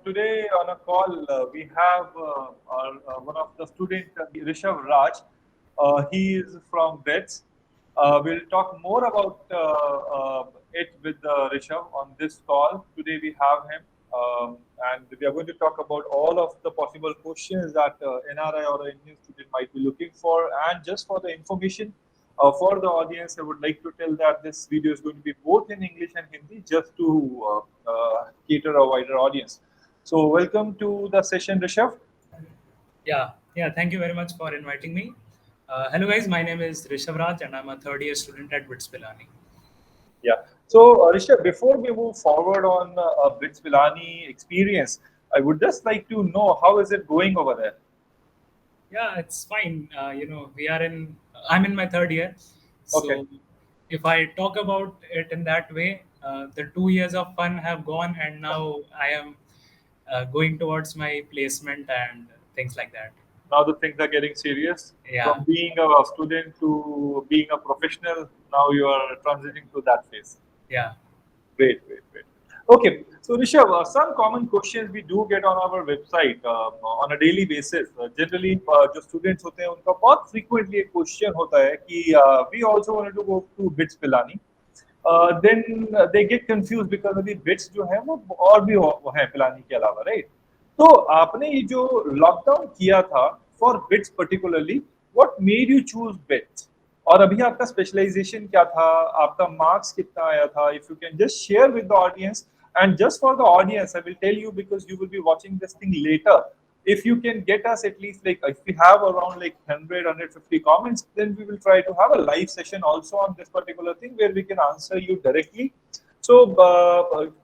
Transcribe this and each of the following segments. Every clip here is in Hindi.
today on a call, we have one of the student, Rishabh Raj. He is from BETS. We'll talk more about it with Rishabh on this call. Today we have him, and we are going to talk about all of the possible questions that NRI or an Indian student might be looking for. And just for the information, for the audience, I would like to tell that this video is going to be both in English and Hindi, just to cater a wider audience. So, welcome to the session, Rishabh. Yeah. Thank you very much for inviting me. Hello, guys. My name is Rishabh Raj, and I'm a third-year student at Pilani. Yeah. So, Rishabh, before we move forward on BITS Pilani experience, I would just like to know how is it going over there? Yeah, it's fine. I'm in my third year. Okay. So, if I talk about it in that way, the 2 years of fun have gone, and now I am going towards my placement and things like that. Now the things are getting serious. Yeah. From being a student to being a professional, now you are transiting to that phase. Yeah. Great. Okay, so Rishabh, some common questions we do get on our website on a daily basis. Generally, जो students होते हैं उनका बहुत frequently एक question होता है कि we also wanted to go to BITS Pilani. Then they get confused because अभी BITS जो है वो और भी है पिलानी के अलावा, right? तो आपने ये जो लॉकडाउन किया था for BITS particularly, what made you choose BITS? और अभी आपका स्पेशलाइजेशन क्या था, आपका मार्क्स कितना आया था? If you can just share with the audience, and just for the audience I will tell you because you will be watching this thing later. If you can get us at least, like, if we have around like 150 comments, then we will try to have a live session also on this particular thing where we can answer you directly. So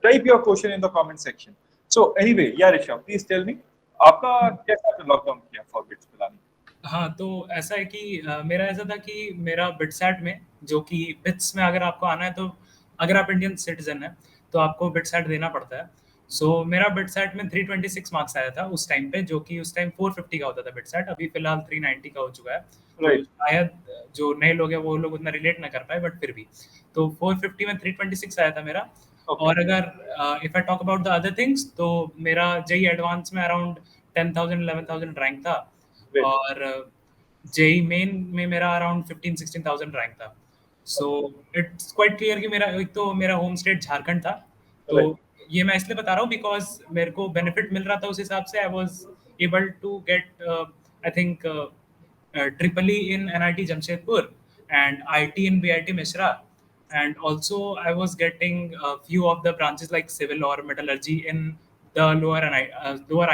type your question in the comment section. So anyway, yeah, Rishabh, please tell me, आपका कैसा लॉकडाउन किया for BITS Pilani? हाँ, तो ऐसा है कि मेरा ऐसा था कि मेरा बिटसैट में, जो कि बिट्स में अगर आपको आना है तो अगर आप इंडियन सिटीजन है तो आपको बिटसैट देना पड़ता है. सो मेरा बिटसैट में 326 मार्क्स आया था उस टाइम पे, जो कि उस टाइम 450 का होता था बिटसैट. अभी फिलहाल 390 का हो चुका है. तो शायद जो नए लोग हैं वो लोग उतना रिलेट ना कर पाए, बट फिर भी तो 450 में 326 आया था मेरा. और अगर if I talk about the other things, तो मेरा जेई एडवांस में अराउंड 10,000 11,000 रैंक था. और जेई मेन में मेरा अराउंड 15-16,000 रैंक था. सो इट्स क्वाइट क्लियर कि मेरा एक तो मेरा होम स्टेट झारखंड था. तो ये मैं इसलिए बता रहा हूँ बिकॉज मेरे को बेनिफिट मिल रहा था उस हिसाब से. I was able to get I think triple E in NIT Jamshedpur and IT in BIT Mishra, and also I was getting a few of the branches like civil or metallurgy in the lower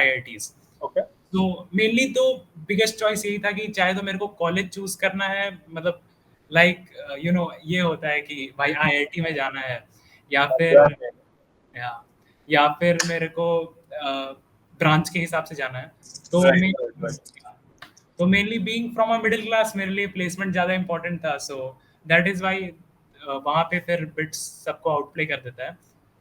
IITs. Okay. तो मेनली तो बिगेस्ट चॉइस यही था कि चाहे तो मेरे को कॉलेज चूज करना है, मतलब लाइक ये होता है कि भाई आईआईटी में जाना है या फिर मेरे को ब्रांच के हिसाब से जाना है. तो mainly being from a middle class मेरे लिए प्लेसमेंट ज़्यादा इंपॉर्टेंट था. सो दैट इज़ वाई वहाँ पे फिर बिट्स सबको आउटप्ले कर देता है,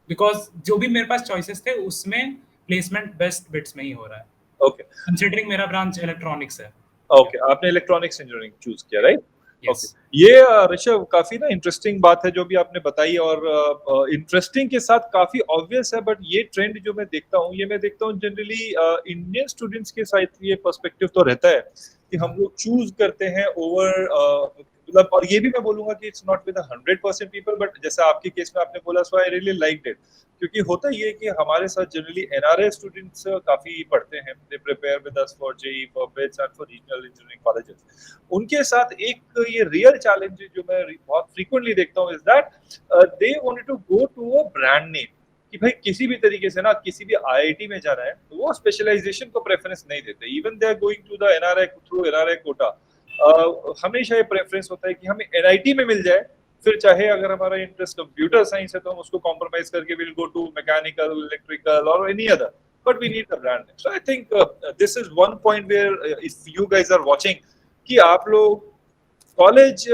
बिकॉज जो भी मेरे पास चॉइसेस थे उसमें प्लेसमेंट बेस्ट बिट्स में ही हो रहा है. ओके, कंसीडरिंग मेरा ब्रांच इलेक्ट्रॉनिक्स है. ओके, आपने इलेक्ट्रॉनिक्स इंजीनियरिंग चूज किया, राइट? Yes. ये ऋषभ काफी ना इंटरेस्टिंग बात है जो भी आपने बताई, और इंटरेस्टिंग के साथ काफी ऑब्वियस है. बट ये ट्रेंड जो मैं देखता हूँ जनरली इंडियन स्टूडेंट्स के साथ ये पर्सपेक्टिव तो रहता है कि हम लोग चूज करते हैं ओवर, मतलब, और ये भी मैं बोलूंगा कि it's not with 100% people, but जैसा आपके केस में आपने बोला, सो आई रियली लाइक्ड इट. क्योंकि होता ये है कि हमारे साथ जनरली एनआरआई स्टूडेंट्स काफी पढ़ते हैं. They prepare with us for JEE, for bits and for regional engineering colleges. उनके साथ एक ये रियल चैलेंज जो मैं बहुत फ्रीक्वेंटली देखता हूँ is that they wanted to go to a brand name, कि भाई किसी भी तरीके से ना किसी भी आईआईटी में जाना है तो वो स्पेशलाइजेशन को प्रेफरेंस नहीं देते. Even they are going to the NRI through NRI quota. हमेशा ये प्रेफरेंस होता है कि हमें एनआईटी में मिल जाए, फिर चाहे अगर हमारा इंटरेस्ट कंप्यूटर साइंस है तो हम उसको कॉम्प्रोमाइज करके will go to mechanical, electrical और any other, but we need the brand name. So I think this is one point where if you guys are watching कि आप लोग कॉलेज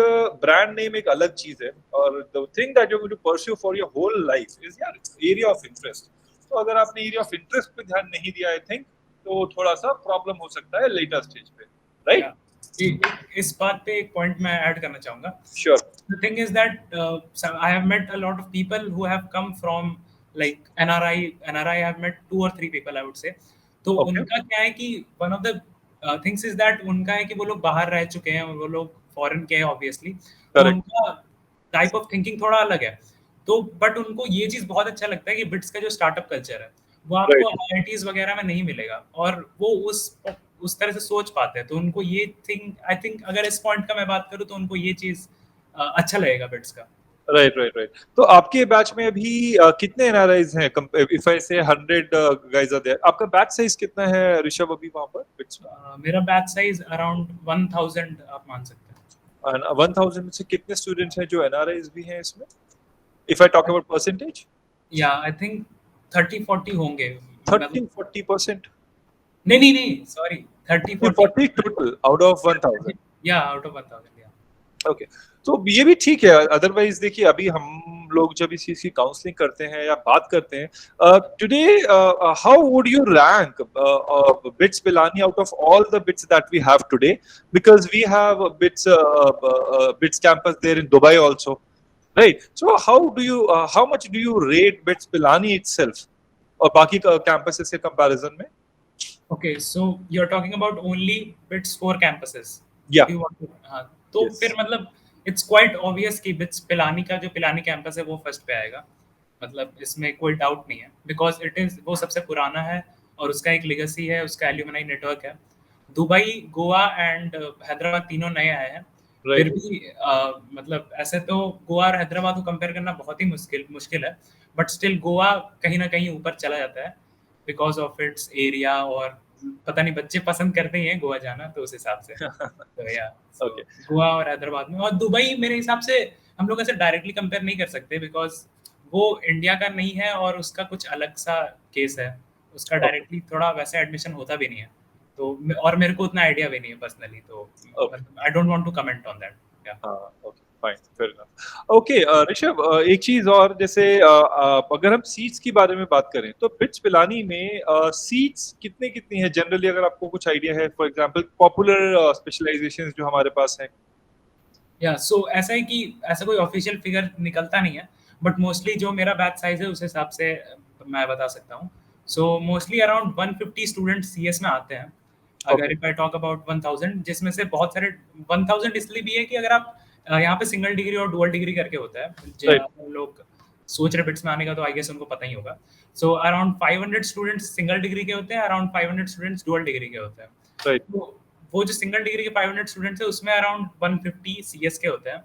ब्रांड नेम एक अलग चीज है, और the thing that you going to pursue for your whole life is your area of interest. तो अगर आपने एरिया ऑफ इंटरेस्ट पे ध्यान नहीं दिया, आई थिंक तो थोड़ा सा प्रॉब्लम हो सकता है लेटर स्टेज पे, राइट? इस बात पे एक पॉइंट मैं ऐड करना चाहूंगा. Sure. The thing is that I have met a lot of people who have come from like NRI I have met 2 और 3 पीपल आई वुड से। तो ओके, उनका क्या है कि one of the things is that उनका है कि वो लोग बाहर रह चुके हैं, वो लोग फॉरेन के हैं ऑब्वियसली, तो करेक्ट, उनका टाइप ऑफ थिंकिंग थोड़ा अलग है। तो बट उनको ये चीज़ बहुत अच्छा लगता है कि बिट्स का जो स्टार्टअप कल्चर है, वो आपको राइट, आईआईटीज़ वगैरह में नहीं मिलेगा, और वो उस तरह से सोच पाते हैं। तो उनको ये थिंक आई थिंक अगर इस पॉइंट का मैं बात करूँ तो उनको ये चीज़ अच्छा लगेगा बिट्स का। Right, right, right. तो आपके बैच में अभी कितने एनआरआईज़ हैं? इफ आई से 100 गाइस आर देयर। आपका बैच साइज कितना है ऋषभ अभी वहाँ पर बिट्स में? मेरा बैच साइज़ अराउंड 1000 आप मान सकते हैं। 1000 में से कितने स्टूडेंट्स हैं जो एनआरआईज़ भी हैं इसमें? If I talk about percentage? या आई थिंक 30-40 होंगे, मतलब 30-40%? नहीं, सॉरी, 30-40। 40 total out of 1000। या आउट ऑफ 1000 या। ओके, तो ये भी ठीक है। अदरवाइज देखिए, अभी हम लोग जब इस चीज की काउंसलिंग करते हैं या बात करते हैं, today how would you rank BITS Pilani out of all the BITS that we have today, because we have BITS campus there in Dubai also, right? So how much do you rate BITS Pilani itself और बाकी कैंपसेस के कंपैरिजन में? Okay, so you are talking about only BITS 4 campuses. Yeah, you want to, हाँ, तो यस, फिर मतलब इट्स क्वाइट ऑब्वियस कि बिट्स पिलानी का जो पिलानी कैंपस है वो फर्स्ट पे आएगा। मतलब इसमें कोई डाउट नहीं है, बिकॉज़ इट इज़ वो सबसे पुराना है और उसका एक लेगेसी है, उसका एल्यूमिनाई नेटवर्क है। दुबई, गोवा एंड हैदराबाद तीनों नए आए हैं। फिर राइट, भी मतलब ऐसे तो गोवा और हैदराबाद को कंपेयर करना बहुत ही मुश्किल मुश्किल है, बट स्टिल गोवा कहीं न कहीं ऊपर चला जाता है बिकॉज़ ऑफ इट्स एरिया, और पता नहीं बच्चे पसंद करते ही हैं गोवा जाना तो उस हिसाब से। तो या सो ओके, गोवा और हैदराबाद में, और दुबई मेरे हिसाब से हम लोग ऐसे डायरेक्टली कंपेयर नहीं कर सकते बिकॉज़ वो इंडिया का नहीं है और उसका कुछ अलग-सा केस है। उसका ओके, डायरेक्टली थोड़ा वैसे एडमिशन होता भी नहीं है। तो और मेरे को उतना आइडिया भी नहीं है पर्सनली, तो ओके। मतलब I don't want to comment on that. Yeah हाँ, okay, fine, fair enough. Okay, Rishabh, एक चीज और, जैसे अगर हम सीट्स की बारे में बात करें तो बिट्स पिलानी में सीट्स कितनी कितनी है जनरली, अगर आपको कुछ आइडिया है? फॉर एग्जांपल पॉपुलर स्पेशलाइजेशंस जो हमारे पास हैं। या सो ऐसा है कि ऐसा कोई ऑफिशियल फिगर निकलता नहीं है, बट मोस्टली जो मेरा बैच साइज़ है उस हिसाब से मैं बता सकता हूँ। So mostly around 150 students CS में आते हैं। अगर okay, if I talk about 1000, जिसमें से बहुत सारे 1000 इसलिए भी है कि अगर आप यहाँ पे सिंगल डिग्री और डुअल डिग्री करके होता है, राइट, जो लोग सोच रहे बिट्स में आने का, तो आई गेस उनको पता ही होगा। So around 500 students single degree के होते हैं, अराउंड 500 स्टूडेंट्स डुअल डिग्री के होते हैं। राइट, तो वो जो सिंगल डिग्री के 500 स्टूडेंट्स है उसमें अराउंड 150 सीएस के होते हैं,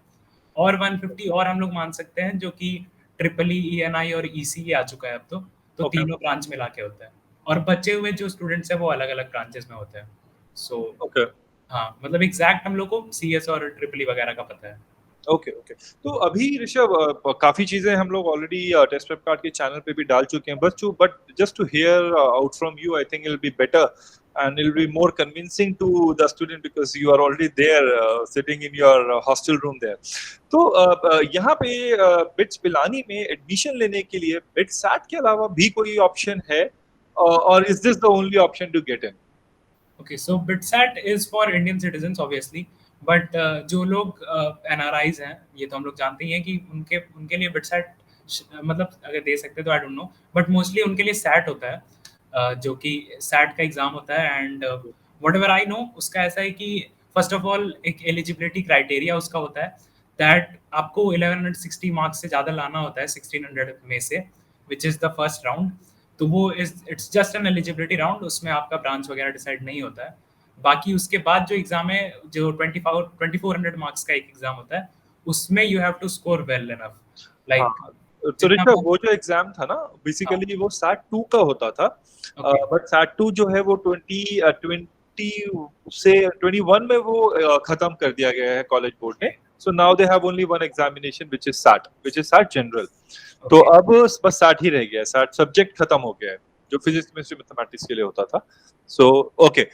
और 150 और हम लोग मान सकते हैं जो कि ट्रिपल ई, ईएनआई और ईसी आ चुका है अब तो ओके, तीनों ब्रांच मिला के होता है, और बचे हुए जो स्टूडेंट्स हैं वो अलग अलग ब्रांचेस में होते हैं। सो ओके, हाँ, मतलब एग्जैक्ट हम लोग को सीएस और ट्रिपल ई वगैरह का पता है। Okay, okay. तो अभी ऋषभ, काफी चीजें हम लोग ऑलरेडी टेस्ट प्रेप कार्ड के चैनल पे भी डाल चुके हैं, but just to hear out from you, I think it will be better and it will be more convincing to the student because you are already there, sitting in your hostel room there. तो यहाँ पे बिट्स पिलानी में एडमिशन लेने के लिए बिट्सैट के अलावा भी कोई ऑप्शन है, और is this the only option to get in? Okay, so BITSAT is for Indian citizens obviously, but जो लोग एनआरआईज हैं, ये तो हम लोग जानते ही हैं कि उनके उनके लिए बिटसैट मतलब अगर दे सकते तो आई डोंट नो, बट मोस्टली उनके लिए सैट होता है, जो कि सैट का एग्जाम होता है। And what ever I know, उसका ऐसा है कि फर्स्ट ऑफ ऑल एक एलिजिबिलिटी क्राइटेरिया उसका होता है दैट आपको 1160 मार्क्स से ज़्यादा लाना होता है 1600 में से, which is the first round. तो वो it's just an eligibility round, उसमें आपका ब्रांच वगैरह डिसाइड नहीं होता है। बाकी उसके बाद जो एग्जाम है, जो 2400 मार्क्स का एक एग्जाम होता है, उसमें you have to score well enough, हाँ, लाइक तो जितना ऋषभ, वो। वो जो एग्जाम था ना, हाँ, बेसिकली वो सैट 2 का होता था, ओके, बट सैट 2 जो है वो 20 से 21 में वो खत्म कर दिया गया है कॉलेज बोर्ड ने। So now they have only one examination which is SAT general. तो ओके। अब बस सैट ही रह गया है, सैट सब्जेक्ट खत्म हो गया है जो फिजिक्स केमिस्ट्री मैथमेटिक्स के लिए होता था। So okay,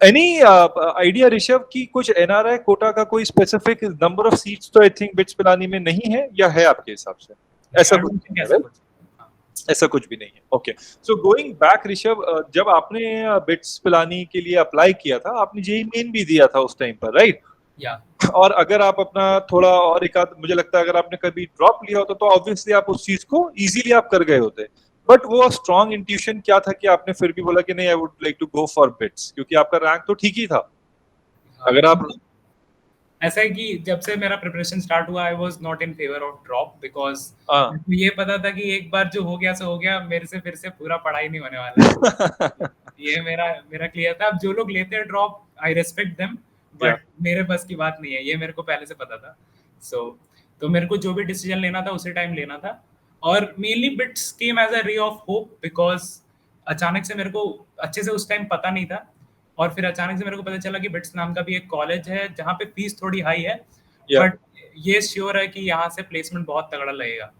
any idea Rishabh की कुछ एनआरआई कोटा का कोई स्पेसिफिक नंबर ऑफ सीट्स तो आई थिंक बिट्स पिलानी में नहीं है, या है आपके हिसाब से? नहीं, ऐसा आई कुछ डोंट नहीं थिंक है, ऐसा right? कुछ। हाँ, ऐसा कुछ भी नहीं है। Okay, so going back Rishabh, जब आपने बिट्स पिलानी के लिए अप्लाई किया था, आपने जेईई मेन भी दिया था उस टाइम पर, राइट? या और अगर आप अपना थोड़ा और एक आध, मुझे लगता है अगर आपने कभी ड्रॉप लिया होता तो ऑब्वियसली आप उस चीज को इजीली आप कर गए होते, बट वो स्ट्रॉन्ग इंट्यूशन क्या था कि आपने फिर भी बोला कि नहीं, I would like to go for BITS, क्योंकि आपका रैंक तो ठीक ही था। अगर आप ऐसा है कि जब से मेरा प्रिपरेशन स्टार्ट हुआ I was not in favour of drop, because हाँ ये पता था कि एक बार जो हो गया सो हो गया, मेरे से फिर से पूरा पढ़ाई नहीं होने वाला है। ये मेरा मेरा क्लियर था। अब जो लोग लेते हैं ड्रॉप, आई रेस्पेक्ट देम, या बट मेरे बस की बात नहीं है, ये मेरे को पहले से पता था। सो तो मेरे को जो भी डिसीजन लेना था उसी टाइम लेना था। और mainly BITS came as a ray of hope, because अचानक से मेरे को अच्छे से उस टाइम पता नहीं था, और फिर अचानक से मेरे को पता चला कि बिट्स नाम का भी एक कॉलेज है जहाँ पे फीस थोड़ी हाई है, या बट ये श्योर है कि यहाँ से प्लेसमेंट बहुत तगड़ा लगेगा,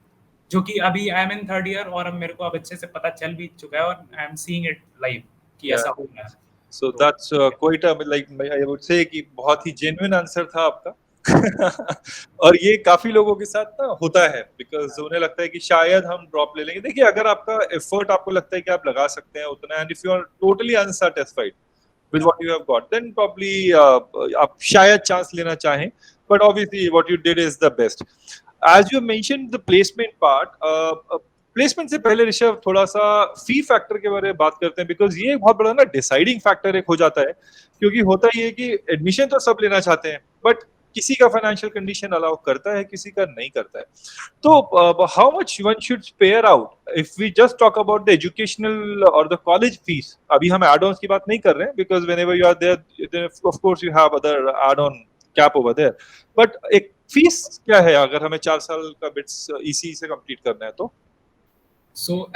जो कि अभी I am in third year और अब मेरे को अब अच्छे से पता चल भी चुका है, और I am seeing it live कि या ऐसा हो रहा है। सो तो that's quite a like I would से कि बहुत ही जेन्युइन आंसर था आपका। और ये काफी लोगों के साथ ना होता है, बिकॉज उन्हें लगता है कि शायद हम ड्रॉप ले लेंगे। देखिए, अगर आपका एफर्ट आपको लगता है कि आप लगा सकते हैं उतना, and if you are totally unsatisfied with what you have got, then probably आप शायद चांस लेना चाहें, but obviously what you did is the best. As you mentioned the placement part, placement से पहले ऋषभ थोड़ा सा फी फैक्टर के बारे में बात करते हैं, बिकॉज ये एक बहुत बड़ा ना डिसाइडिंग फैक्टर एक हो जाता है। क्योंकि होता ये है कि एडमिशन तो सब लेना चाहते हैं, बट किसी का फाइनेंशियल कंडीशन अलाउ करता है, किसी का नहीं करता है। तो how much one should spare out if we just talk about the educational or the college fees? अभी हम add-ons की बात नहीं कर रहे हैं, because whenever you are there, then of course you have other add-on cap over there. But एक फीस क्या है अगर हमें 4 साल का बिट्स इसी से कंप्लीट करना है तो?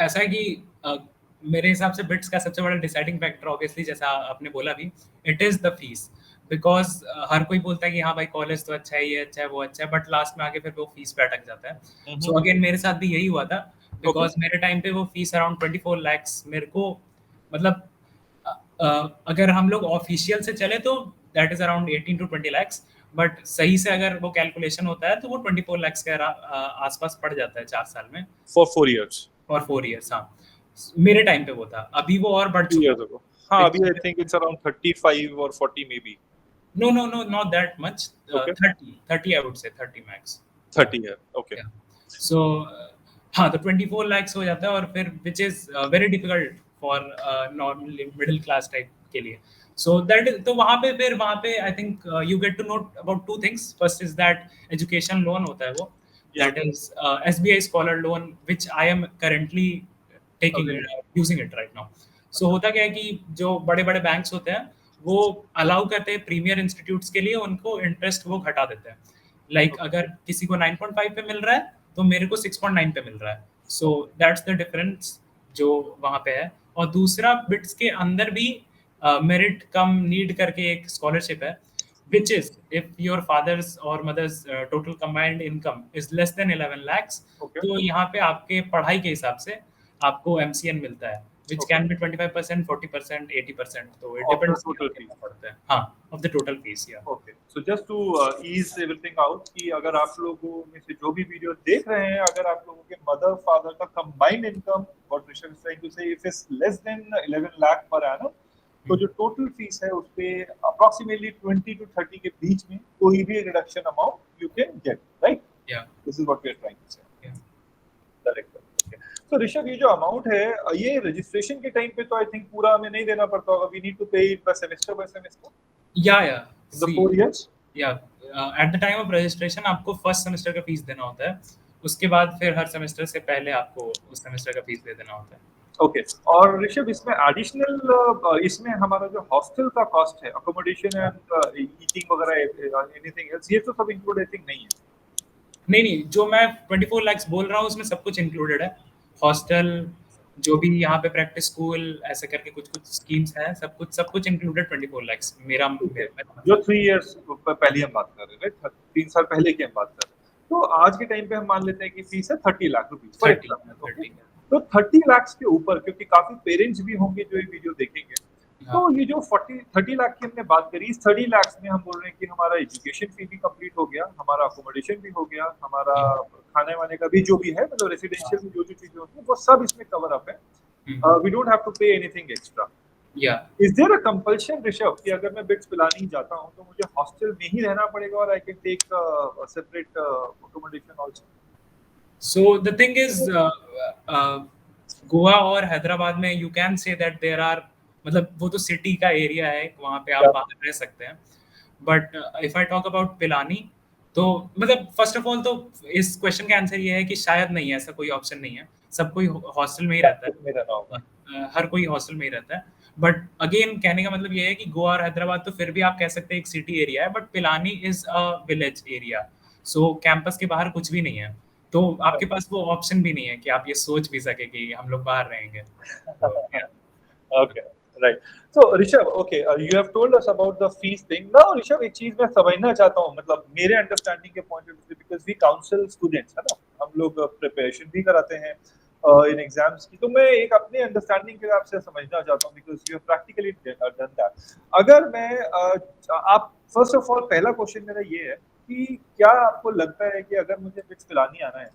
ऐसा है कि मेरे हिसाब से बिट्स का सबसे बड़ा डिसाइडिंग फैक्टर, ऑब्वियसली जैसा आपने बोला भी, it is the fees. Because हर कोई बोलता है कि हाँ भाई कॉलेज तो अच्छा है, ये अच्छा है, वो अच्छा है, बट लास्ट में आके फिर वो फीस पे अटक जाता है। सो अगेन मेरे साथ भी यही हुआ था, Okay. बिकॉज मेरे टाइम पे वो फीस अराउंड 24 lakhs मेरे को, मतलब अगर हम लोग ऑफिशियल से चले तो that is around 18 to 20 lakhs, but सही से अगर वो कैलकुलेशन होता है तो वो 24 lakhs के आसपास पड़ जाता है 4 साल में, For 4 years. और 4 years। हाँ, मेरे टाइम पे वो था, अभी वो और बढ़ 2 चुका years ago. हाँ, अभी I है। think it's around 35 or 40 maybe. No no no, not that much, Okay. 30 I would say 30 max. 30 है. Okay. सो हाँ, तो 24 lakhs हो जाता है, और फिर which is very difficult for normal middle class type के लिए। सो दैट इज, तो वहाँ पे I think you get to note about two things. First is that education loan होता है वो, Yeah. That is SBI scholar loan, which I am currently taking Okay. Using it right now. So होता क्या है कि जो बड़े बड़े बैंक्स होते हैं वो अलाउ करते हैं प्रीमियर इंस्टीट्यूट्स के लिए, उनको इंटरेस्ट वो घटा देते हैं। लाइक अगर किसी को 9.5 पे मिल रहा है तो मेरे को 6.9 पे मिल रहा है। सो दैट्स द डिफरेंस जो वहाँ पे है। और दूसरा, बिट्स के अंदर भी मेरिट कम नीड करके एक स्कॉलरशिप है, which is if your father's or mother's total combined income is less than 11 lakhs, Okay. तो यहाँ पे आपके पढ़ाई के हिसाब से आपको MCN मिलता है, which Okay. can be 25%, 40%, 80%, तो it Of the depends कि total आप fee. कितना पढ़ते हैं। हाँ, of the total fees, yeah. Okay, so just to ease everything out, कि अगर आप लोगों में से जो भी वीडियो देख रहे हैं, अगर आप लोगों के मदर फादर का combined income, what Rishabh is trying to say, if is less than 11 lakh per annum, तो जो टोटल फीस है उस पे अप्रोक्सीमेटली 20 to 30 के बीच में कोई भी reduction amount you can get, right? Yeah, this is what we are trying to say. yeah. Correct. तो ऋषभ, ये जो अमाउंट है, ये रजिस्ट्रेशन के टाइम पे तो आई थिंक पूरा हमें नहीं देना पड़ता होगा, वी नीड टू पे it by semester Yeah. In the See, 4 years। yeah. At the time of registration आपको फर्स्ट सेमेस्टर का फीस देना होता है, उसके बाद फिर हर सेमेस्टर से पहले आपको उस सेमेस्टर का फीस दे देना होता है। ओके, और ऋषभ, इसमें एडिशनल, इसमें हमारा जो हॉस्टल का कॉस्ट है, अकोमोडेशन एंड ईटिंग वगैरह, एनीथिंग एल्स, ये तो सब इंक्लूड आई थिंक नहीं है? नहीं, जो मैं 24 lakhs बोल रहा हूँ उसमें सब कुछ इंक्लूडेड है। हॉस्टल, जो भी यहाँ पे प्रैक्टिस स्कूल, ऐसे करके कुछ कुछ स्कीम्स हैं, सब कुछ इंक्लूडेड 24 lakhs मेरा ठीक है, मेरा जो 3 इयर्स पहले हम बात कर रहे हैं, राइट? 3 साल पहले की हम बात कर रहे हैं, तो आज के टाइम पे हम मान लेते हैं कि फीस है 30 lakh rupees for 30 example. Okay, 30। तो 30 लाख के ऊपर, क्योंकि काफी पेरेंट्स भी होंगे जो ये वीडियो देखेंगे, तो हाँ, ये जो 30 लाख की हमने बात करी, इस 30 लाख में हम बोल रहे हैं कि हमारा एजुकेशन फी भी कंप्लीट हो गया, हमारा अकोमोडेशन भी हो गया, हमारा हाँ, खाने वाने का भी जो भी है, मतलब रेसिडेंशियल हाँ, में जो जो चीजें होती है वो सब इसमें कवर अप है। Hmm, we don't have to pay anything extra. या is there a compulsion Rishabh कि अगर मैं बिट्स पिलानी जाता हूँ तो मुझे हॉस्टल में ही रहना पड़ेगा और I can take separate accommodation also? So the thing is Goa और हैदराबाद में you can say that there are, मतलब वो तो सिटी का एरिया है, वहां पे आप बाहर रह सकते हैं। But if I talk about Pilani, तो मतलब फर्स्ट ऑफ ऑल तो इस क्वेश्चन का आंसर ये है कि शायद नहीं है, ऐसा कोई ऑप्शन नहीं है, सब कोई हॉस्टल में ही रहता में रहना होगा। है। हर कोई हॉस्टल में ही रहता है। बट अगेन कहने का मतलब ये है कि गोवा और हैदराबाद तो फिर भी आप कह सकते हैं एक सिटी एरिया है, but Pilani is a village area. So campus के बाहर कुछ भी नहीं है, तो आपके पास वो ऑप्शन भी नहीं है कि आप ये सोच भी सके कि हम लोग बाहर रहेंगे। तो Okay, right. So Rishabh, okay, you have told us about the fees thing. Now Rishabh, एक चीज मैं समझना चाहता हूँ, मतलब मेरे अंडरस्टैंडिंग के पॉइंट ऑफ व्यू से, बिकॉज वी काउंसिल स्टूडेंट्स है ना, हम लोग प्रिपरेशन भी कराते हैं इन एग्जाम्स की, तो मैं एक अपने अंडरस्टैंडिंग के हिसाब से समझना चाहता हूँ, because you have practically done that. अगर मैं आप फर्स्ट ऑफ ऑल, पहला क्वेश्चन मेरा ये है कि क्या आपको लगता है कि अगर मुझे बिट्स पिलानी आना है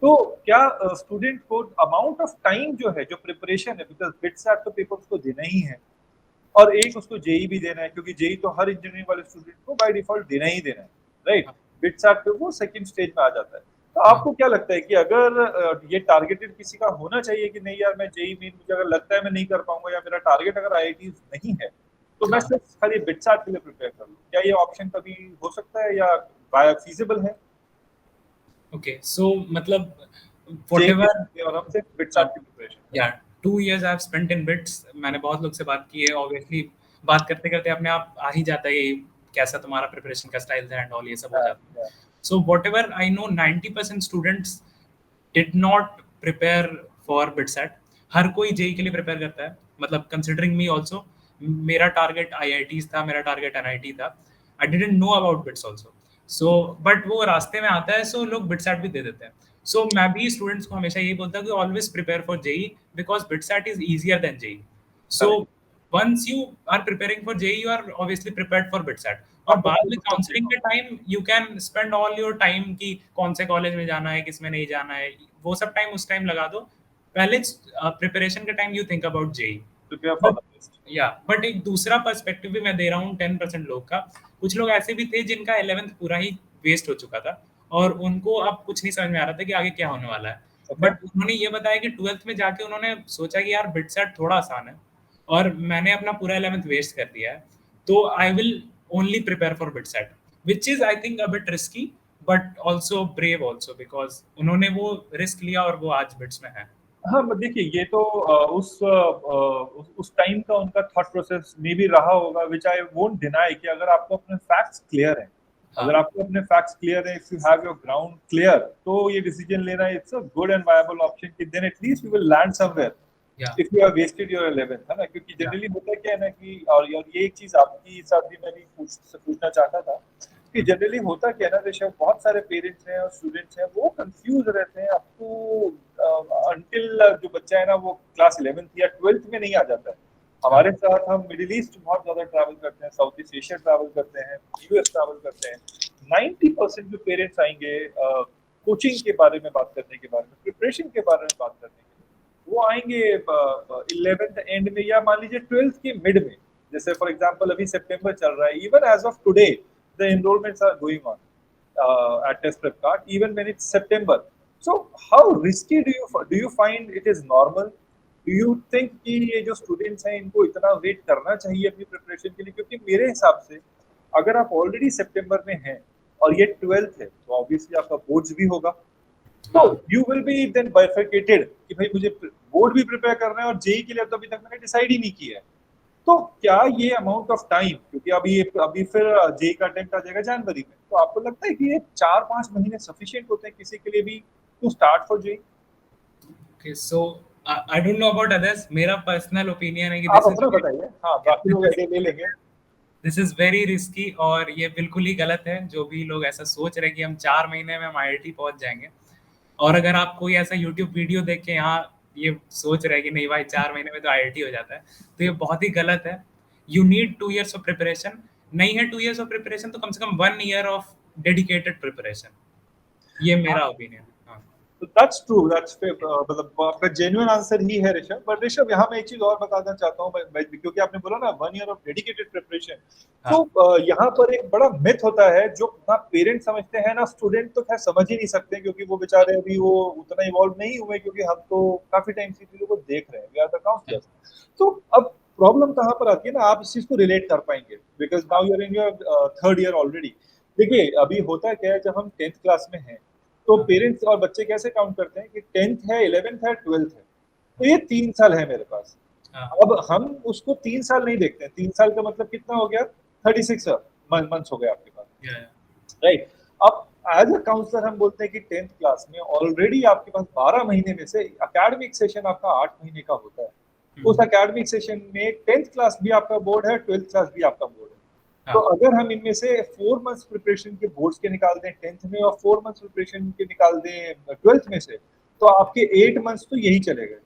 तो क्या स्टूडेंट को अमाउंट ऑफ टाइम जो है, जो प्रिपरेशन है, बिकॉज बिट्स एट तो पेपर उसको देना ही है और एक उसको जेई भी देना है, क्योंकि जेई तो हर इंजीनियरिंग वाले स्टूडेंट को बाय डिफॉल्ट देना ही देना है, राइट? बिट्स एट पे वो सेकंड स्टेज में आ जाता है। तो आपको क्या लगता है कि अगर ये टारगेटेड किसी का होना चाहिए कि नहीं यार, मैं जेई मेन मुझे अगर लगता है मैं नहीं कर पाऊंगा या मेरा टारगेट अगर आईआईटी नहीं है तो मैं सिर्फ खाली बिट्स एट के लिए प्रिपेयर कर लूँ, क्या ये ऑप्शन कभी हो सकता है या फीजिबल है? ओके, सो मतलब जेई व्हाटएवर, और हम सिर्फ बिट्स एट की प्रिपरेशन? या 2 years I have spent in bits. मैंने बहुत लोग से बात की है, ऑब्वियसली बात करते करते अपने आप आ ही जाता है ये कैसा तुम्हारा प्रिपरेशन का स्टाइल है एंड ऑल, ये सब हो जाता है। So whatever I know, 90% students did not prepare for BITSAT. हर कोई जेई के लिए प्रिपेयर करता है, मतलब कंसिडरिंग मी आल्सो। मेरा टारगेट आईआईटीज था, मेरा टारगेट एनआईटी था। I didn't know about BITS also. So but वो रास्ते में आता है, सो लोग बिटसेट भी दे देते हैं। सो मैं भी स्टूडेंट्स को हमेशा यही बोलता हूँ कि always prepare for JEE, because BITSAT is easier than JEE. So once you are preparing for JEE, you are obviously prepared for BitSat। और बाद में काउंसलिंग के time you can spend all your time कि कौन से कॉलेज में जाना है, किस में नहीं जाना है, वो सब टाइम उस टाइम लगा दो। पहले प्रिपरेशन के time you think about JEE. But but एक दूसरा पर्सपेक्टिव भी मैं दे रहा हूँ 10% लोग का। कुछ लोग ऐसे भी थे जिनका 11th पूरा ही वेस्ट हो चुका था और उनको अब कुछ नहीं समझ में आ रहा था कि आगे क्या होने वाला है। बट उन्होंने ये बताया कि 12th में जाके उन्होंने सोचा कि यार बिटसेट थोड़ा आसान है और मैंने अपना पूरा 11th वेस्ट कर दिया है, तो I will only prepare for BITSAT, which is I think a bit risky but also brave also, because उन्होंने वो रिस्क लिया और वो आज बिट्स में है। हाँ, देखिए ये तो उस टाइम का उनका थॉट प्रोसेस में भी रहा होगा, विच आई वोंट डिनाई, कि अगर आपको अपने फैक्ट्स क्लियर हैं, हाँ, अगर आपको अपने फैक्ट्स क्लियर है, if you have your ground clear, तो ये डिसीजन लेना it's a good and viable option कि then at least you will land somewhere या if you have wasted your 11th, है ना? क्योंकि या जनरली होता क्या है ना कि, और ये एक चीज आपकी साथ भी मैं भी पूछना चाहता था कि जनरली होता क्या है ना ऋषभ, बहुत सारे पेरेंट्स हैं और स्टूडेंट्स हैं, वो कंफ्यूज रहते हैं अप टू अंटिल जो बच्चा है ना वो क्लास 11th या 12th में नहीं आ जाता है। हाँ हमारे साथ हम मिडिल ईस्ट बहुत ज्यादा ट्रैवल करते हैं, साउथ ईस्ट एशिया ट्रैवल करते हैं, यूएस ट्रैवल करते हैं। 90% जो पेरेंट्स आएंगे कोचिंग के बारे में बात करने के बारे में, प्रिपरेशन के बारे में बात करने के लिए, वो आएंगे 11th एंड में या मान लीजिए 12th के मिड में। जैसे फॉर एग्जांपल अभी सितंबर चल रहा है, even as of today the enrollments are going on at TestprepKart, even when it's September. So how risky do you find it is normal? Do you think कि ये जो स्टूडेंट्स हैं इनको इतना वेट करना चाहिए अपनी प्रिपरेशन के लिए? क्योंकि मेरे हिसाब से अगर आप ऑलरेडी सितंबर में हैं और ये 12th है तो ऑब्वियसली आपका बोर्ड्स भी होगा, तो हाँ you will be then bifurcated कि भाई मुझे बोर्ड भी प्रिपेयर करना है और जेई के लिए तो अभी तक मैंने डिसाइड ही नहीं किया है। तो क्या ये अमाउंट ऑफ टाइम, क्योंकि अभी फिर जेई का अटेम्प्ट आ जाएगा जनवरी में, तो आपको लगता है कि ये 4-5 महीने सफिशिएंट होते हैं किसी के लिए भी to start for JEE? Okay, so I don't know about others, मेरा पर्सनल ओपिनियन है कि आप अपना बताइए, हाँ बाकी लोग आइडिया ले लेंगे। दिस इज वेरी रिस्की और ये बिल्कुल ही गलत है जो भी लोग ऐसा सोच रहे हैं कि हम 4 महीने में हम आईआईटी पहुंच जाएंगे। और अगर आप कोई ऐसा यूट्यूब वीडियो देख के यहाँ ये सोच रहे हैं कि नहीं भाई 4 महीने में तो आईआईटी हो जाता है, तो ये बहुत ही गलत है। You need 2 years of preparation. नहीं है 2 years ऑफ प्रिपरेशन तो कम से कम 1 year ऑफ डेडिकेटेड प्रिपरेशन। ये मेरा ओपिनियन। हाँ दैट्स ट्रू, दैट्स मतलब आपका जेन्युइन आंसर ही है ऋषभ। बट ऋषभ, यहाँ मैं एक चीज और बताना चाहता हूँ, क्योंकि आपने बोला ना 1 ईयर ऑफ डेडिकेटेड प्रिपरेशन, तो हाँ, यहाँ पर एक बड़ा मिथ होता है जो ना पेरेंट्स समझते हैं ना स्टूडेंट तो खैर समझ ही नहीं सकते, क्योंकि वो बेचारे अभी वो उतना इवॉल्व नहीं हुए, क्योंकि हम तो काफी टाइम से चीजों को देख रहे हैं, वी आर द हाँ, काउंसलर्स। तो अब प्रॉब्लम कहाँ पर आती है ना, आप इस चीज को रिलेट कर पाएंगे because now you are in your third year already. देखिए अभी होता क्या है, जब हम 10th क्लास में हैं तो हाँ, पेरेंट्स और बच्चे कैसे काउंट करते हैं कि 10th है, 11th है, 12th है, तो हाँ, ये 3 साल है मेरे पास। हाँ, अब हम उसको 3 साल नहीं देखते हैं, 3 साल का मतलब कितना हो गया, 36 मंथ्स हो गए आपके पास, या, राइट। अब एज अ काउंसलर हम बोलते हैं कि 10th क्लास में ऑलरेडी आपके पास 12 महीने में से एकेडमिक सेशन आपका 8 महीने का होता है। उस हम्म, एकेडमिक सेशन में 10th क्लास भी आपका बोर्ड है, 12th क्लास भी आपका बोर्ड है। तो हाँ, अगर हम इनमें से 4 मंथ्स प्रिपरेशन के बोर्ड्स के निकाल दें 10th में, और 4 मंथ्स प्रिपरेशन के निकाल दें 12th में से, तो आपके 8 मंथ्स तो यही चले गए।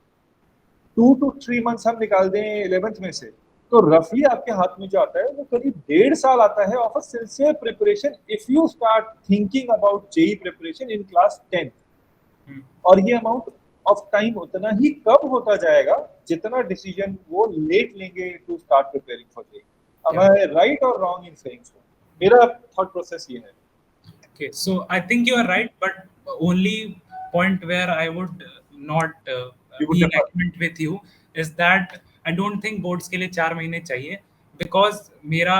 2 to 3 मंथ्स हम निकाल दें 11th में से, तो रफली आपके हाथ में जो आता है वो करीब 1.5 साल आता है of a sincere preparation if you start thinking about JEE preparation in class 10th। Hmm, और ये अमाउंट ऑफ टाइम उतना ही कम होता जाएगा जितना डिसीजन वो लेट लेंगे to start preparing for JEE. अब या, आई राइट और रॉन्ग इन सेइंग सो? मेरा थॉट प्रोसेस ये है। okay, so I think you are right, but only point where I would not you would be in differ. agreement with you is that I don't think boards के लिए 4 महीने चाहिए, because मेरा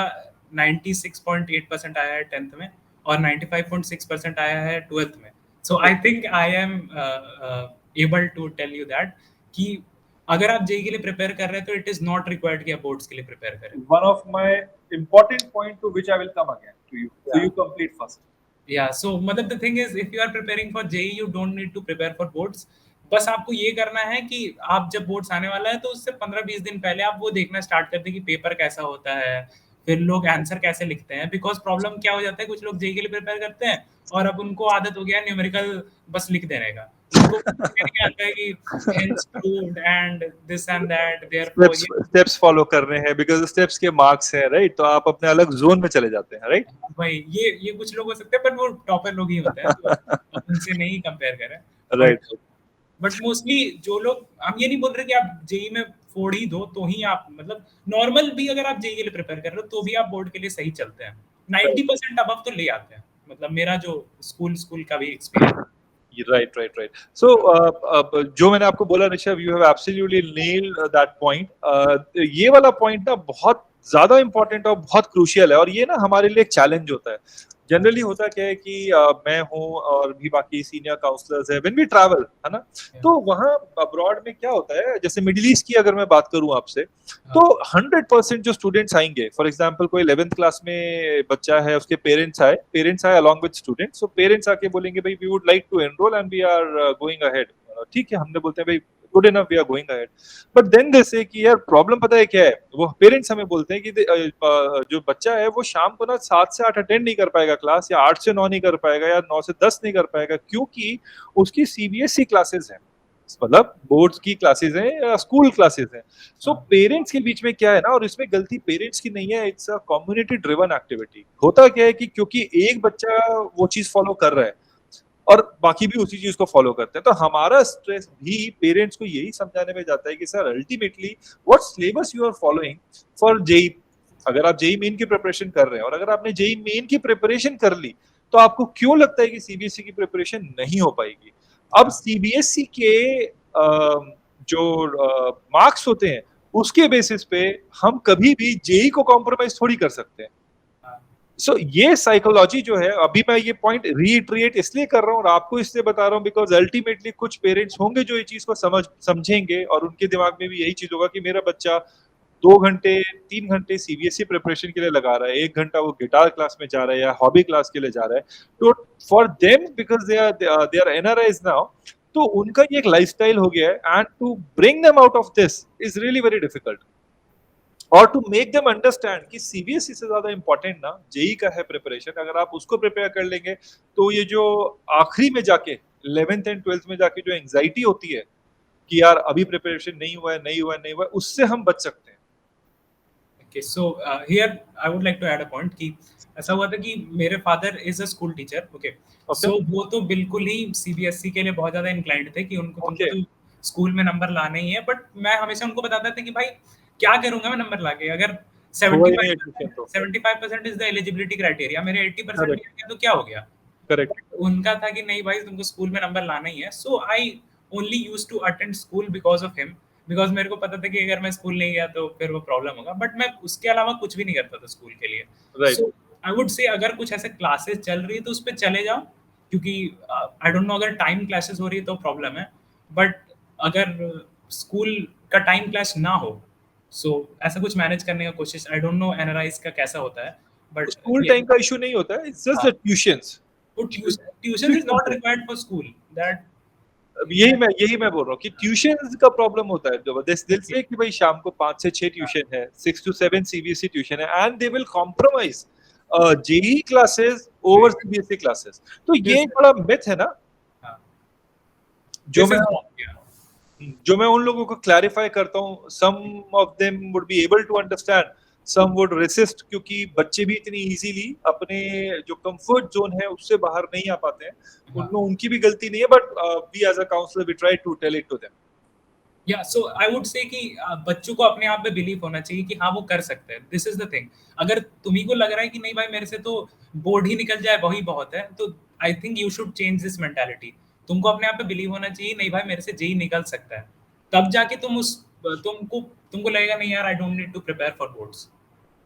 96.8% आया है 10th में और 95.6% आया है 12th में। So I think I am able to tell you that कि अगर आप जेई के लिए प्रिपेयर कर रहे हैं तो इट इज नॉट रिक्वायर्ड कि आप बोर्ड्स के लिए प्रिपेयर करें। One of my important point to which I will come again to you, so या, यू कंप्लीट फर्स्ट। या सो मतलब the thing is if you are preparing for JEE you don't need to prepare for boards. बस आपको ये करना है कि आप जब बोर्ड्स आने वाला है तो उससे 15-20 दिन पहले आप वो देखना स्टार्ट कर दें कि पेपर कैसा होता है, फिर लोग आंसर कैसे लिखते हैं। बिकॉज प्रॉब्लम क्या हो जाता है, कुछ लोग जेई के लिए प्रिपेयर करते हैं और अब उनको आदत हो गया है न्यूमेरिकल बस लिख देने का। उनको नहीं आता है कि hence proved and this and that therefore steps ये। स्टेप्स फॉलो कर रहे हैं बिकॉज स्टेप्स के मार्क्स हैं, राइट, तो आप अपने अलग जोन में चले जाते हैं, राइट। भाई ये कुछ लोग हो सकते हैं, बट वो टॉपर लोग ही होते हैं, तो अब उनसे नहीं कंपेयर करें। But right. मोस्टली जो लोग, हम ये नहीं बोल रहे कि आप जेई में फोड़ ही दो तो ही आप, मतलब नॉर्मल भी अगर आप जेई के लिए प्रिपेयर कर रहे हो तो भी आप बोर्ड के लिए सही चलते हैं। 90% अब तो ले आते हैं, मतलब मेरा जो स्कूल स्कूल का भी experience. Right right right. So जो मैंने आपको बोला Rishabh, you have absolutely nailed that point. ये वाला पॉइंट ना बहुत ज्यादा इंपॉर्टेंट और बहुत क्रूशियल है, और ये ना हमारे लिए एक चैलेंज होता है। जनरली होता क्या है कि मैं हूँ और भी बाकी सीनियर काउंसलर्स है, व्हेन वी ट्रैवल, है ना, तो वहाँ अब्रॉड में क्या होता है, जैसे मिडिल ईस्ट की अगर मैं बात करूँ आपसे, तो 100% जो स्टूडेंट्स आएंगे, फॉर एग्जाम्पल कोई 11th क्लास में बच्चा है, उसके पेरेंट्स आए along with students, so parents आके बोलेंगे भाई we would like to enroll and we are going ahead. ठीक है, हमने बोलते हैं भाई good enough, we are going ahead. But then they say कि यार प्रॉब्लम पता है क्या है, वो पेरेंट्स हमें बोलते हैं कि जो बच्चा है वो शाम को ना 7 से 8 अटेंड नहीं कर पाएगा क्लास, या 8 से 9 नहीं कर पाएगा, या 9 से 10 नहीं कर पाएगा, क्योंकि उसकी सीबीएसई क्लासेस हैं, मतलब बोर्ड्स की क्लासेस हैं या स्कूल क्लासेस हैं। सो पेरेंट्स के बीच में क्या है ना, और इसमें गलती पेरेंट्स की नहीं है, it's a community driven activity. होता क्या है कि क्योंकि एक बच्चा वो चीज फॉलो कर रहा है और बाकी भी उसी चीज को फॉलो करते हैं, तो हमारा स्ट्रेस भी पेरेंट्स को यही समझाने में जाता है कि sir ultimately what syllabus you are following for JEE. अगर आप जेई मेन की प्रिपरेशन कर रहे हैं और अगर आपने जेई मेन की प्रिपरेशन कर ली, तो आपको क्यों लगता है कि सीबीएसई की प्रिपरेशन नहीं हो पाएगी? अब सीबीएसई के जो मार्क्स होते हैं उसके बेसिस पे हम कभी भी जेई को कॉम्प्रोमाइज थोड़ी कर सकते हैं। सो ये साइकोलॉजी जो है, अभी मैं ये पॉइंट रीइटरेट इसलिए कर रहा हूँ और आपको इसलिए बता रहा हूँ बिकॉज अल्टीमेटली कुछ पेरेंट्स होंगे जो ये चीज को समझेंगे और उनके दिमाग में भी यही चीज होगा कि मेरा बच्चा 2 घंटे 3 घंटे सीबीएसई प्रिपरेशन के लिए लगा रहा है, 1 घंटा वो गिटार क्लास में जा रहा है या हॉबी क्लास के लिए जा रहा है, तो for them because they are NRIs now, तो उनका ये एक लाइफस्टाइल हो गया है, and to bring them out of this is really very difficult. और टू मेक देम अंडरस्टैंड कि सीबीएसई से ज्यादा इंपॉर्टेंट ना जेई का है प्रिपरेशन, अगर आप उसको प्रिपेयर कर लेंगे तो ये जो आखिरी में जाके 11th एंड 12th में जाके जो एंग्जाइटी होती है कि यार अभी प्रिपरेशन नहीं हुआ है, नहीं हुआ है, नहीं हुआ है, उससे हम बच सकते हैं। Okay, so here I would like to add a point कि ऐसा हुआ था कि मेरे father is a school teacher, okay, okay, so वो तो बिल्कुल ही सीबीएसई के लिए बहुत ज्यादा इंक्लाइंड थे कि उनको तुमको ओके। तो स्कूल में नंबर लाना ही है, बट मैं हमेशा उनको बताता था कि भाई क्या करूंगा मैं नंबर लाके, अगर हुआ ही नहीं एडमिशन 75% तो। 75% इज द एलिजिबिलिटी क्राइटेरिया, मेरे 80% भी करेक्ट, आ गया तो क्या हो गया। करेक्ट। बट उनका था कि नहीं भाई तुमको स्कूल में नंबर लाना ही है, so I only use to attend school because of him, because मेरे को पता था कि अगर मैं स्कूल नहीं गया तो फिर वो प्रॉब्लम होगा, बट मैं उसके अलावा कुछ भी नहीं करता था स्कूल के लिए। राइट। सो आई वुड से अगर कुछ ऐसे क्लासेस चल रही है तो उस पर चले जाओ, क्योंकि आई डोंट नो अगर टाइम क्लासेस हो रही है तो प्रॉब्लम है, बट अगर स्कूल का टाइम क्लास ना हो, सो ऐसा कुछ मैनेज करने का कोशिश, आई डोंट नो एनआरआईज का कैसा होता है, बट स्कूल ये टाइम का इश्यू नहीं होता है, इट्स जस्ट द ट्यूशंस। वो ट्यूशन इज ट्यूशंस नॉट है। Required for school that. अब यही मैं बोल रहा हूँ कि ट्यूशन का प्रॉब्लम होता है जबरदस्त दिल से कि भाई शाम को 5 से 6 ट्यूशन है, 6 to 7 सीबीएसई ट्यूशन है and they will compromise JEE classes over CBSE classes. तो ये एक बड़ा मिथ है ना, जो दिस मैं इज रॉन्ग। जो मैं उन लोगों को क्लैरिफाई करता हूँ। Some of them would be able to understand, some would resist, क्योंकि बच्चे भी इतनी इजीली अपने जो कंफर्ट जोन है उससे बाहर नहीं आ पाते हैं। उनमें उनकी भी गलती नहीं है, but we as a counsellor we try to tell it to them. Yeah so I would से कि बच्चों को अपने आप पे बिलीव होना चाहिए कि हाँ वो कर सकते हैं, दिस इज द थिंग। अगर तुम्ही को लग रहा है कि नहीं भाई मेरे से तो बोर्ड ही निकल जाए वही बहुत है, तो आई think you should change this mentality. तुमको अपने आप पे बिलीव होना चाहिए, नहीं भाई मेरे से जेई निकल सकता है, तब जाके तुमको लगेगा नहीं यार I don't need to prepare for boards.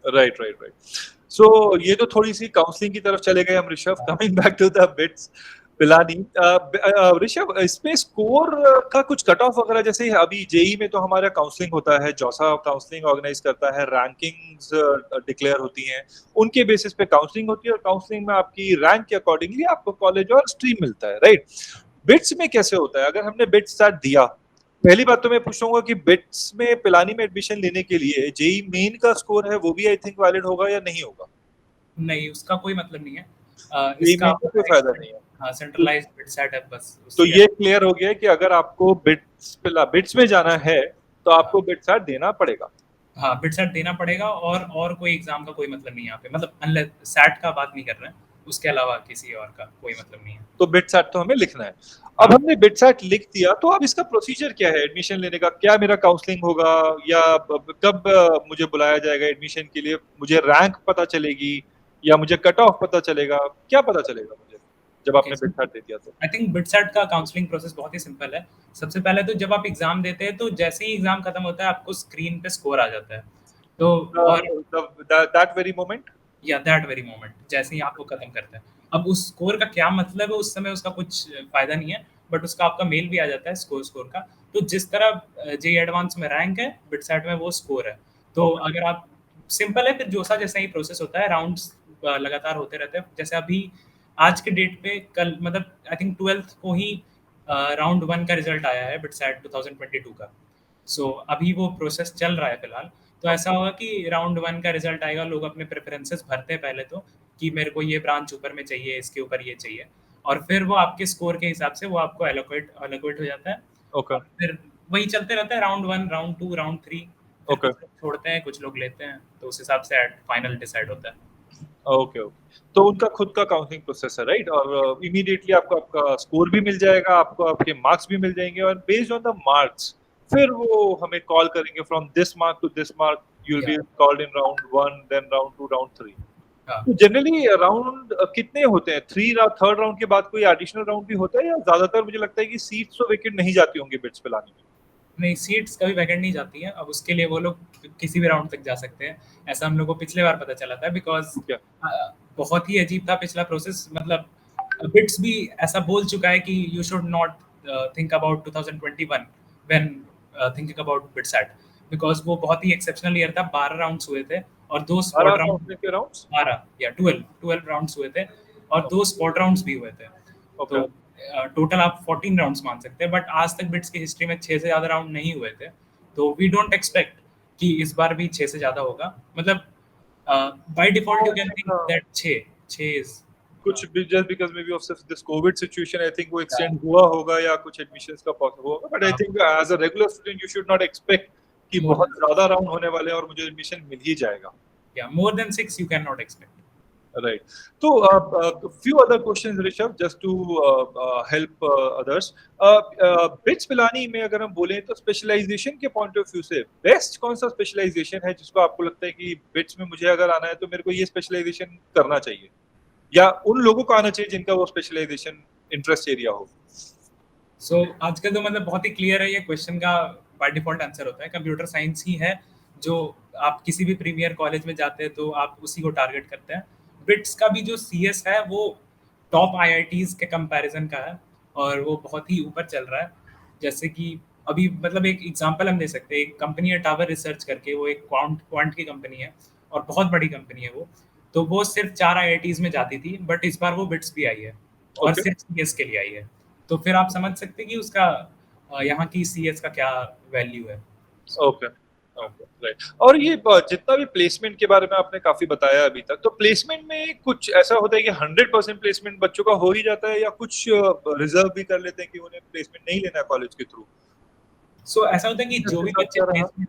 Right, right, right. So ये तो थोड़ी सी काउंसलिंग की तरफ चले गए हम Rishabh. Coming back to the BITS, Pilani. Rishabh, इसमें स्कोर का कुछ कट ऑफ वगैरह, जैसे अभी जेई में तो हमारा काउंसलिंग होता है, जौसा काउंसलिंग ऑर्गेनाइज करता है, रैंकिंग्स डिक्लेयर होती हैं, उनके बेसिस पे काउंसलिंग होती है, और काउंसलिंग में आपकी रैंक के अकॉर्डिंगली आपको कॉलेज और स्ट्रीम मिलता है, राइट। बिट्स में कैसे होता है? अगर हमने बिट्स स्टार्ट दिया, पहली बात तो मैं पूछूंगा कि बिट्स में पिलानी में एडमिशन लेने के लिए जेई मेन का स्कोर है वो भी आई थिंक वैलिड होगा या नहीं होगा? नहीं उसका कोई मतलब नहीं है, जेई इसका मेन का कोई अपना फायदा नहीं है। हाँ सेंट्रलाइज्ड बिट सेट है बस तो उसके। ये क्लियर हो गया कि अगर आपको बिट्स में जाना है तो हाँ आपको बिट्स देना पड़ेगा। हाँ बिट सेट देना पड़ेगा, और कोई एग्जाम का कोई मतलब नहीं है यहाँ पे, मतलब अनलेस सैट का बात नहीं कर रहे हैं, उसके अलावा किसी और का कोई मतलब नहीं है। तो बिट्सैट तो हमें लिखना है। अब हाँ हमने बिट्सैट लिख दिया, तो अब इसका प्रोसीजर क्या है एडमिशन लेने का? क्या मेरा काउंसलिंग होगा, या कब मुझे बुलाया जाएगा एडमिशन के लिए? मुझे रैंक पता चलेगी या मुझे कट ऑफ पता चलेगा? क्या पता चलेगा मुझे जब ओके, आपने बिट्सैट दे दिया तो? आई थिंक बिटसेट का काउंसलिंग प्रोसेस बहुत ही सिंपल है। सबसे पहले तो जब आप एग्जाम देते हैं तो जैसे ही एग्जाम खत्म होता है आपको स्क्रीन पे स्कोर आ जाता है, तो और दैट वेरी मोमेंट। या दैट वेरी मोमेंट जैसे ही आप वो खत्म करते हैं, अब उस स्कोर का क्या मतलब है उस समय उसका कुछ फायदा नहीं है, बट उसका आपका मेल भी आ जाता है स्कोर स्कोर का। तो जिस तरह जे एडवांस में रैंक है बिटसेट में वो स्कोर है। तो ओके, अगर आप सिंपल है, फिर जोसा जैसा ही प्रोसेस होता है, राउंड्स लगातार होते रहते हैं। जैसे अभी आज के डेट पे कल मतलब आई थिंक 12th को ही राउंड वन का रिजल्ट आया है बिटसेट 2022 का। सो अभी वो प्रोसेस चल रहा है फिलहाल। तो ऐसा ओके, होगा कि राउंड वन का रिजल्ट आएगा, लोग अपने प्रेफरेंसेस भरते हैं पहले तो, कि मेरे को ये ब्रांच ऊपर में चाहिए, इसके ऊपर ये चाहिए, और फिर वो आपके स्कोर के हिसाब से वो आपको एलोकेट हो जाता है। ओके, और फिर वही चलते रहता है, round one, round two, round three, फिर ओके, कुछ लोग छोड़ते हैं कुछ लोग लेते हैं, तो उस हिसाब से फाइनल डिसाइड होता है। Okay, okay. तो उनका खुद का काउंसलिंग प्रोसेस है, राइट? और इमीडिएटली आपको आपका स्कोर भी मिल जाएगा, आपको आपके मार्क्स भी मिल जाएंगे, और बेस्ड ऑन द मार्क्स फिर वो हमें कॉल करेंगे, from this mark to this mark you will या be called in round one, then round two, round three. हाँ तो जनरली राउंड कितने होते हैं? थर्ड राउंड के बाद कोई एडिशनल राउंड भी होता है, या ज्यादातर मुझे लगता है कि सीट्स तो वेकेंट नहीं जाती होंगी बिट्स पिलाने में? नहीं, सीट्स कभी वैकेंट नहीं जाती हैं, अब उसके लिए वो लोग किसी भी राउंड तक जा सकते हैं। ऐसा हम लोग को पिछले बार पता चला था, बिकॉज ठीक है। बहुत ही अजीब था पिछला प्रोसेस। मतलब बिट्स भी ऐसा बोल चुका है कि you should not think about 2021 when thinking about BITSAT, because वो बहुत ही एक्सेप्शनल ईयर था। 12 राउंड्स हुए थे और दो स्पॉट 12 राउंड, काउंसलिंग के राउंड्स? 12 या 12 राउंड्स हुए थे, और दो स्पॉट राउंड्स भी हुए थे। ओके, तो टोटल आप 14 राउंड्स मान सकते हैं, बट आज तक बिट्स की हिस्ट्री में 6 से ज़्यादा राउंड नहीं हुए थे। तो वी डोंट एक्सपेक्ट कि इस बार भी 6 से ज़्यादा होगा। मतलब by default you can think that 6 is कुछ भी just because maybe of this covid situation, I think वो एक्सटेंड हुआ होगा, या कुछ एडमिशंस का पॉसिबल होगा, but I think as a regular student you should not expect कि मोर बहुत ज्यादा राउंड होने वाले हैं और मुझे एडमिशन मिल ही जाएगा। या more than 6 you can not expect. Right. So, few other questions, Rishabh, just to help others. Bits Pilani में अगर हम बोलें तो स्पेशलाइजेशन के पॉइंट ऑफ व्यू से बेस्ट कौन सा स्पेशलाइजेशन है जिसको आपको लगता है कि बिट्स में मुझे अगर आना है तो मेरे को ये स्पेशलाइजेशन करना चाहिए, या उन लोगों को आना चाहिए जिनका वो स्पेशलाइजेशन इंटरेस्ट एरिया हो? सो आजकल तो मतलब बहुत ही क्लियर है, ये क्वेश्चन का बाय डिफॉल्ट आंसर होता है कंप्यूटर साइंस ही है। जो आप किसी भी प्रीमियर कॉलेज में जाते हैं तो आप उसी को टारगेट करते हैं। बिट्स का भी जो सीएस है वो टॉप आईआईटीज के कंपैरिजन का है और वो बहुत ही ऊपर चल रहा है। जैसे कि अभी मतलब एक एग्जांपल हम दे सकते हैं, एक कंपनी है टावर रिसर्च करके, वो एक क्वांट क्वांट की कंपनी है और बहुत बड़ी कंपनी है वो। तो वो सिर्फ 4 आईआईटीज में जाती थी, बट इस बार वो बिट्स भी आई है और ओके, सिर्फ सीएस के लिए आई है। तो फिर आप समझ सकते हैं कि उसका यहाँ की सीएस का क्या वैल्यू है। Okay, okay, right. और ये जितना भी प्लेसमेंट के बारे में आपने काफी बताया अभी तक, तो प्लेसमेंट में कुछ ऐसा होता है कि 100% प्लेसमेंट बच्चों का हो ही जाता है, या कुछ रिजर्व भी कर लेते हैं कि उन्हें प्लेसमेंट नहीं लेना है कॉलेज के थ्रू? सो ऐसा होता है कि आपके साथ क्या रहा?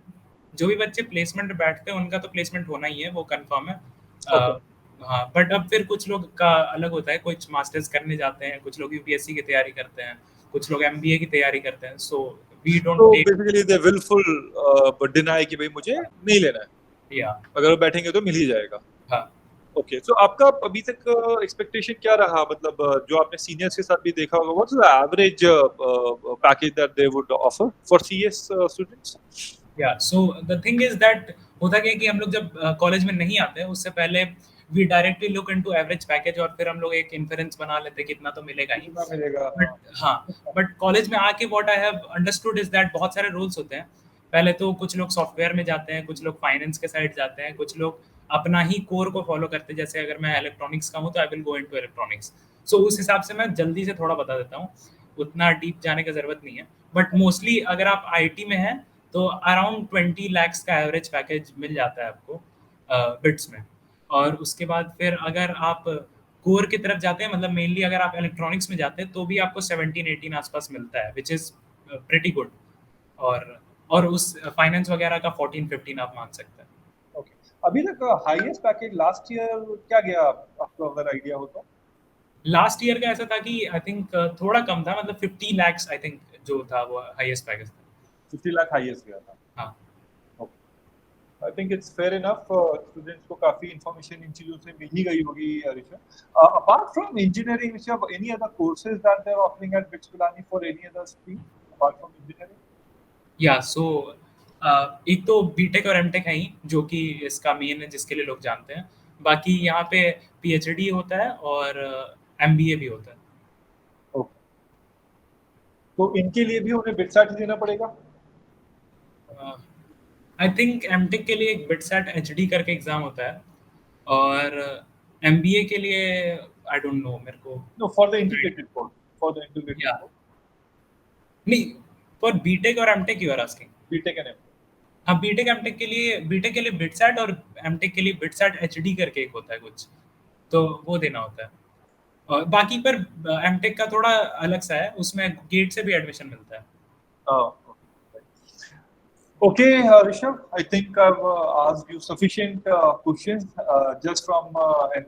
जो भी बच्चे प्लेसमेंट में बैठते हैं उनका तो प्लेसमेंट होना ही है, वो कंफर्म है। ओके। हाँ, बट अब फिर कुछ लोग का अलग होता है, कुछ मास्टर्स करने जाते हैं, कुछ लोग यूपीएससी की तैयारी करते हैं, कुछ लोग एमबीए की तैयारी करते हैं। सो वी तो don't take. Basically they willful deny कि भाई मुझे नहीं लेना है, या अगर वो बैठेंगे तो मिल ही जाएगा। हाँ। ओके, सो आपका अभी तक एक्सपेक्टेशन क्या रहा, मतलब जो आपने सीनियर्स के साथ भी देखा होगा, what's the average package that they would offer for CS students? या so the thing is that होता क्या है कि हम लोग जब कॉलेज में नहीं आते हैं उससे पहले we directly look into average package और फिर हम लोग एक इन्फरेंस बना लेते हैं कितना तो मिलेगा ही। कितना मिलेगा? बट हाँ, बट कॉलेज में आके what I have understood is that बहुत सारे रूल्स होते हैं। पहले तो कुछ लोग सॉफ्टवेयर में जाते हैं, कुछ लोग फाइनेंस के साइड जाते हैं, कुछ लोग अपना ही कोर को फॉलो करते हैं। जैसे अगर मैं इलेक्ट्रॉनिक्स का हूँ तो I will go into electronics. So उस हिसाब से मैं जल्दी से थोड़ा बता देता हूँ, उतना डीप जाने की जरूरत नहीं है। बट मोस्टली अगर आप आईटी में हैं तो अराउंड 20 lakhs का एवरेज पैकेज मिल जाता है आपको बिट्स में। और उसके बाद फिर अगर आप कोर की तरफ जाते हैं, मतलब मेनली अगर आप इलेक्ट्रॉनिक्स में जाते हैं तो भी आपको 17-18 आसपास मिलता है, विच इज प्रिटी गुड। और उस फाइनेंस वगैरह का 14-15 आप मान सकते हैं। ओके, अभी तक हाईएस्ट पैकेज लास्ट ईयर क्या गया आपको अगर आइडिया हो तो? लास्ट ईयर का ऐसा था कि आई थिंक थोड़ा कम था, मतलब 50 lakhs आई थिंक जो था वो हाईएस्ट पैकेज था। 50 लाख हाईएस्ट गया था। हाँ। I think it's fair enough, students को काफी इंफॉर्मेशन इन चीजों से मिल ही गई होगी Rishabh. Apart from engineering, Rishabh, any other courses that they are offering at BITS Pilani for any other stream apart from engineering? Yeah so एक तो बीटेक और एमटेक है ही जो कि इसका मेन है जिसके लिए लोग जानते हैं। बाकी यहाँ पे पीएचडी होता है और एमबीए भी होता है। ओके, तो इनके लिए भी उन्हें बिट्सैट ही देना पड़ेगा? आई थिंक एमटेक के लिए एक बिटसैट एचडी करके एग्जाम होता है और एमबीए के लिए आई डोंट नो मेरे को। No, for the integrated course, for the integrated yeah course, नहीं, फॉर बीटेक और MTech you are asking? BTech and MTech. हाँ, बीटेक के लिए बिटसैट और एमटेक के लिए बिटसैट एचडी करके एक होता है कुछ, तो वो देना होता है। और बाकी पर एमटेक का थोड़ा अलग सा है, उसमें गेट से भी एडमिशन मिलता है। Okay, Rishabh, I think I've asked you sufficient questions just from an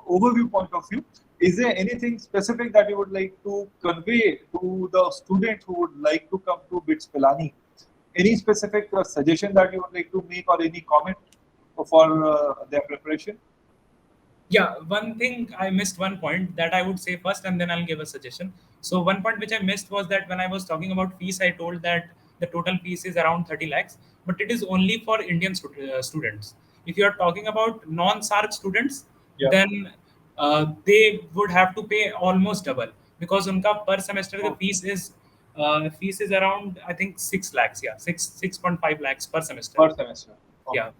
overview point of view. Is there anything specific that you would like to convey to the students who would like to come to BITS Pilani? Any specific suggestion that you would like to make, or any comment for their preparation? Yeah, one thing I missed one point that I would say first and then I'll give a suggestion. So one point which I missed was that when I was talking about fees, I told that the total fees is around 30 lakhs, but it is only for Indian students. If you are talking about non-SARC students, Yeah. then they would have to pay almost double because unka per semester the fees is around I think 6 lakhs. Yeah, 6.5 lakhs per semester. Per semester. Okay. Yeah.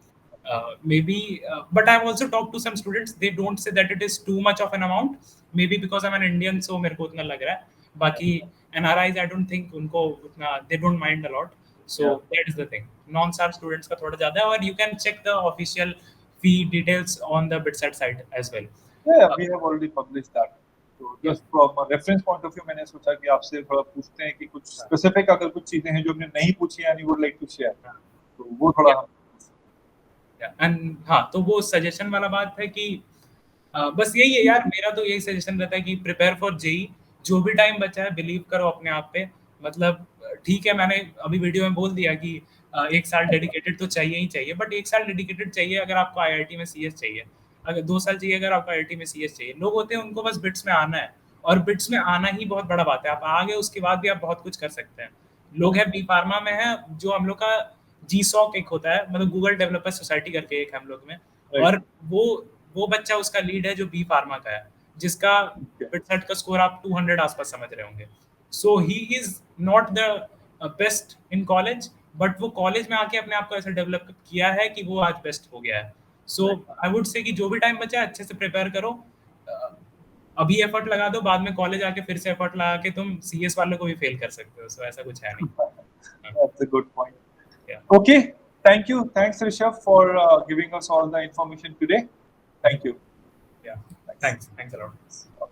Maybe, but I've also talked to some students. They don't say that it is too much of an amount. Maybe because I'm an Indian, so मेरे को उतना लग रहा है. बाकी NRIs, I don't think उनको उतना, they don't mind a lot. So Yeah. that is the thing. Non-SAR students का थोड़ा ज़्यादा है, और you can check the official fee details on the BitSat site as well. Yeah, we have already published that. So just from a reference point of view, मैंने सोचा कि आपसे थोड़ा पूछते हैं कि कुछ स्पेसिफिक अगर कुछ चीजें हैं जो हमने नहीं पूछी and you would like to share, तो वो थोड़ा एंड हाँ, तो वो सजेशन वाला बात है कि बस यही है यार, मेरा तो यही सजेशन रहता है कि प्रिपेयर फॉर जेई, जो भी टाइम बचा है बिलीव करो अपने आप पे। मतलब ठीक है, मैंने अभी वीडियो में बोल दिया कि 1 साल डेडिकेटेड तो चाहिए ही चाहिए, बट 1 साल डेडिकेटेड चाहिए अगर आपको आईआईटी में सीएस चाहिए, अगर 2 साल चाहिए अगर आपको आईआईटी में सीएस चाहिए। लोग होते हैं उनको बस बिट्स में आना है, और बिट्स में आना ही बहुत बड़ा बात है। आप आ गए उसके बाद भी आप बहुत कुछ कर सकते हैं। लोग हैं बी फार्मा में है, जो हम लोग का जी सॉक एक होता है, मतलब गूगल डेवलपर सोसाइटी करके एक है हम लोग में, राइट। और वो बच्चा उसका लीड है जो बी फार्मा का है, जिसका बिटसेट का स्कोर आप 200 आसपास समझ रहे होंगे। So he is not the best in college, but वो कॉलेज में आके अपने आप को ऐसा डेवलप किया है कि वो आज बेस्ट हो गया है। सो आई वुड से कि जो भी टाइम बचा है अच्छे से प्रिपेयर करो, अ, अभी एफर्ट लगा दो, बाद में कॉलेज आके फिर से एफर्ट लगा के तुम सीएस वालों को भी फेल कर सकते हो। सो ऐसा कुछ है नहीं। That's a good point. Yeah. Okay, thank you. Thanks, Rishabh, for giving us all the information today. Thank you. Yeah. Thanks. Thanks a lot.